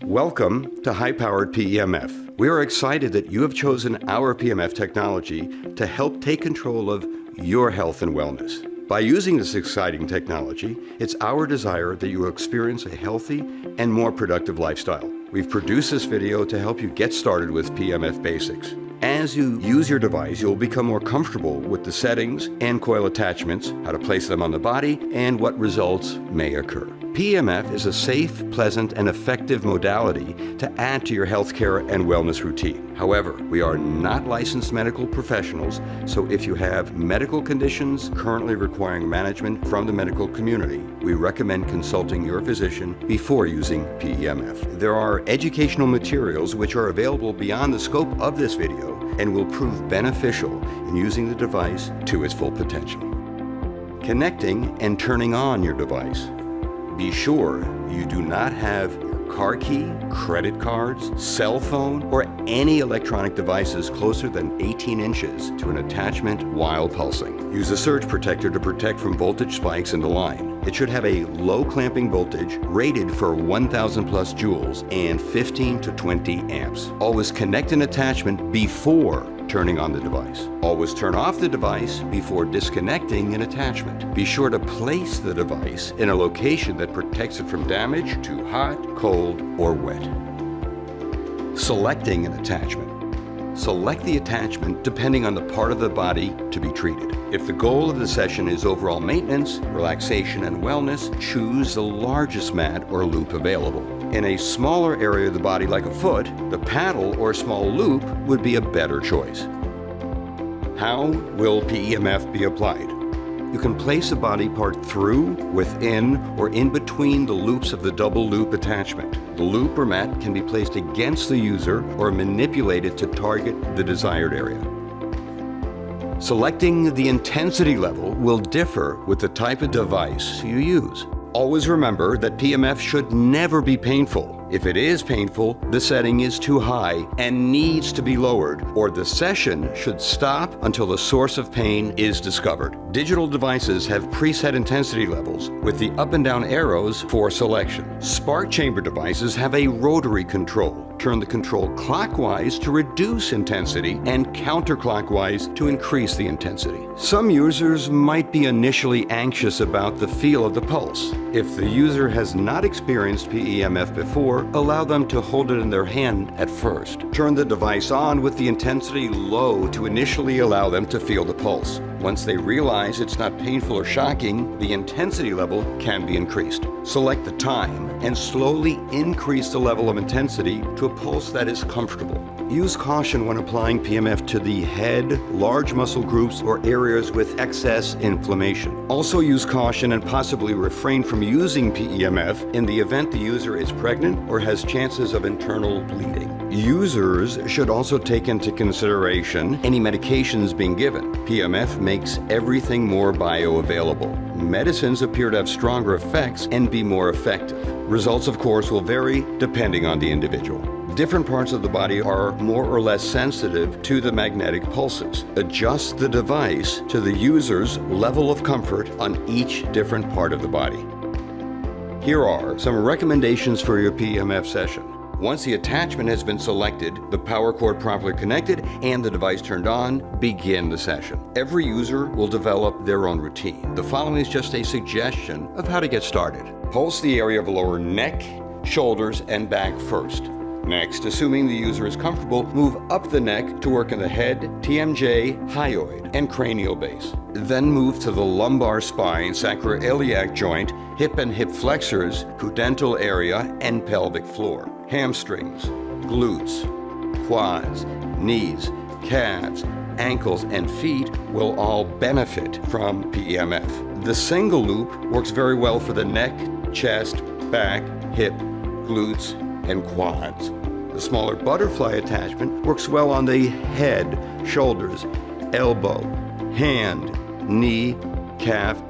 Welcome to High-Powered PEMF. We are excited that you have chosen our PEMF technology to help take control of your health and wellness. By using this exciting technology, it's our desire that you experience a healthy and more productive lifestyle. We've produced this video to help you get started with PEMF basics. As you use your device, you'll become more comfortable with the settings and coil attachments, how to place them on the body, and what results may occur. PEMF is a safe, pleasant, and effective modality to add to your healthcare and wellness routine. However, we are not licensed medical professionals, so if you have medical conditions currently requiring management from the medical community, we recommend consulting your physician before using PEMF. There are educational materials which are available beyond the scope of this video and will prove beneficial in using the device to its full potential. Connecting and turning on your device. Be sure you do not have your car key, credit cards, cell phone, or any electronic devices closer than 18 inches to an attachment while pulsing. Use a surge protector to protect from voltage spikes in the line. It should have a low clamping voltage rated for 1,000 plus joules and 15 to 20 amps. Always connect an attachment before turning on the device. Always turn off the device before disconnecting an attachment. Be sure to place the device in a location that protects it from damage to hot, cold, or wet. Selecting an attachment. Select the attachment depending on the part of the body to be treated. If the goal of the session is overall maintenance, relaxation, and wellness, choose the largest mat or loop available. In a smaller area of the body like a foot, the paddle or small loop would be a better choice. How will PEMF be applied? You can place a body part through, within, or in between the loops of the double loop attachment. The loop or mat can be placed against the user or manipulated to target the desired area. Selecting the intensity level will differ with the type of device you use. Always remember that PEMF should never be painful. If it is painful, the setting is too high and needs to be lowered, or the session should stop until the source of pain is discovered. Digital devices have preset intensity levels with the up and down arrows for selection. Spark chamber devices have a rotary control. Turn the control clockwise to reduce intensity and counterclockwise to increase the intensity. Some users might be initially anxious about the feel of the pulse. If the user has not experienced PEMF before, allow them to hold it in their hand at first. Turn the device on with the intensity low to initially allow them to feel the pulse. Once they realize it's not painful or shocking, the intensity level can be increased. Select the time and slowly increase the level of intensity to a pulse that is comfortable. Use caution when applying PEMF to the head, large muscle groups, or areas with excess inflammation. Also use caution and possibly refrain from using PEMF in the event the user is pregnant or has chances of internal bleeding. Users should also take into consideration any medications being given. PEMF makes everything more bioavailable. Medicines appear to have stronger effects and be more effective. Results, of course, will vary depending on the individual. Different parts of the body are more or less sensitive to the magnetic pulses. Adjust the device to the user's level of comfort on each different part of the body. Here are some recommendations for your PEMF session. Once the attachment has been selected, the power cord properly connected, and the device turned on, begin the session. Every user will develop their own routine. The following is just a suggestion of how to get started. Pulse the area of the lower neck, shoulders, and back first. Next, assuming the user is comfortable, move up the neck to work in the head, TMJ, hyoid, and cranial base. Then move to the lumbar spine, sacroiliac joint, hip and hip flexors, pudendal area, and pelvic floor. Hamstrings, glutes, quads, knees, calves, ankles, and feet will all benefit from PEMF. The single loop works very well for the neck, chest, back, hip, glutes, and quads. The smaller butterfly attachment works well on the head, shoulders, elbow, hand, knee, calf,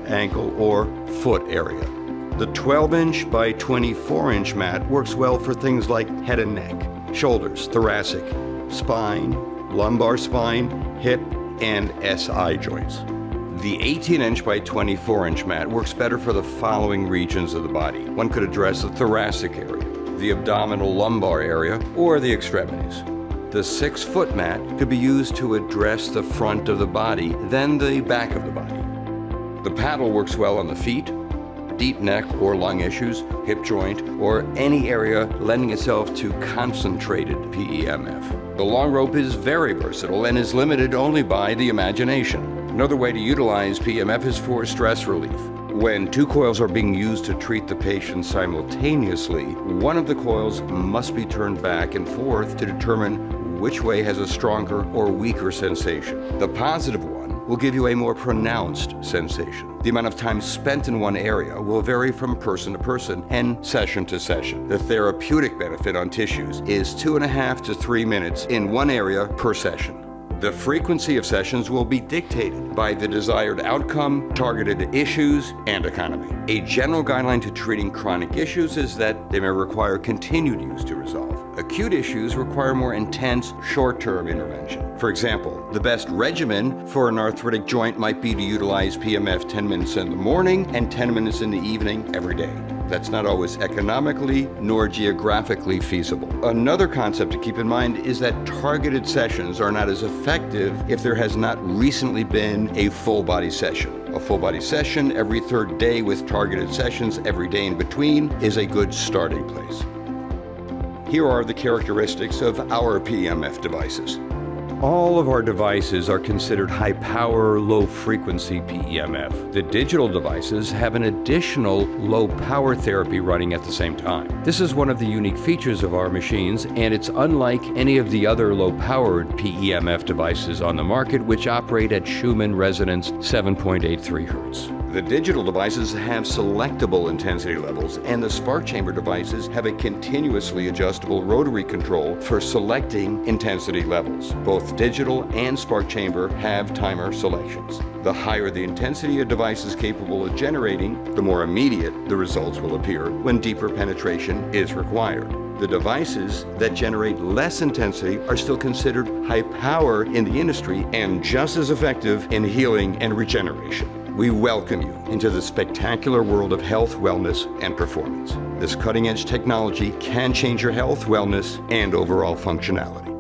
ankle, or foot area. The 12-inch by 24-inch mat works well for things like head and neck, shoulders, thoracic, spine, lumbar spine, hip, and SI joints. The 18-inch by 24-inch mat works better for the following regions of the body. One could address the thoracic area, the abdominal lumbar area, or the extremities. The 6-foot mat could be used to address the front of the body, then the back of the body. The paddle works well on the feet, deep neck or lung issues, hip joint, or any area lending itself to concentrated PEMF. The long rope is very versatile and is limited only by the imagination. Another way to utilize PEMF is for stress relief. When 2 coils are being used to treat the patient simultaneously, one of the coils must be turned back and forth to determine which way has a stronger or weaker sensation. The positive one will give you a more pronounced sensation. The amount of time spent in one area will vary from person to person and session to session. The therapeutic benefit on tissues is 2.5 to 3 minutes in one area per session. The frequency of sessions will be dictated by the desired outcome, targeted issues, and economy. A general guideline to treating chronic issues is that they may require continued use to resolve. Acute issues require more intense, short-term intervention. For example, the best regimen for an arthritic joint might be to utilize PMF 10 minutes in the morning and 10 minutes in the evening every day. That's not always economically nor geographically feasible. Another concept to keep in mind is that targeted sessions are not as effective if there has not recently been a full body session. A full body session every 3rd day with targeted sessions every day in between is a good starting place. Here are the characteristics of our PEMF devices. All of our devices are considered high-power, low-frequency PEMF. The digital devices have an additional low-power therapy running at the same time. This is one of the unique features of our machines, and it's unlike any of the other low-powered PEMF devices on the market, which operate at Schumann resonance 7.83 Hz. The digital devices have selectable intensity levels, and the spark chamber devices have a continuously adjustable rotary control for selecting intensity levels. Both digital and spark chamber have timer selections. The higher the intensity a device is capable of generating, the more immediate the results will appear when deeper penetration is required. The devices that generate less intensity are still considered high power in the industry and just as effective in healing and regeneration. We welcome you into the spectacular world of health, wellness, and performance. This cutting-edge technology can change your health, wellness, and overall functionality.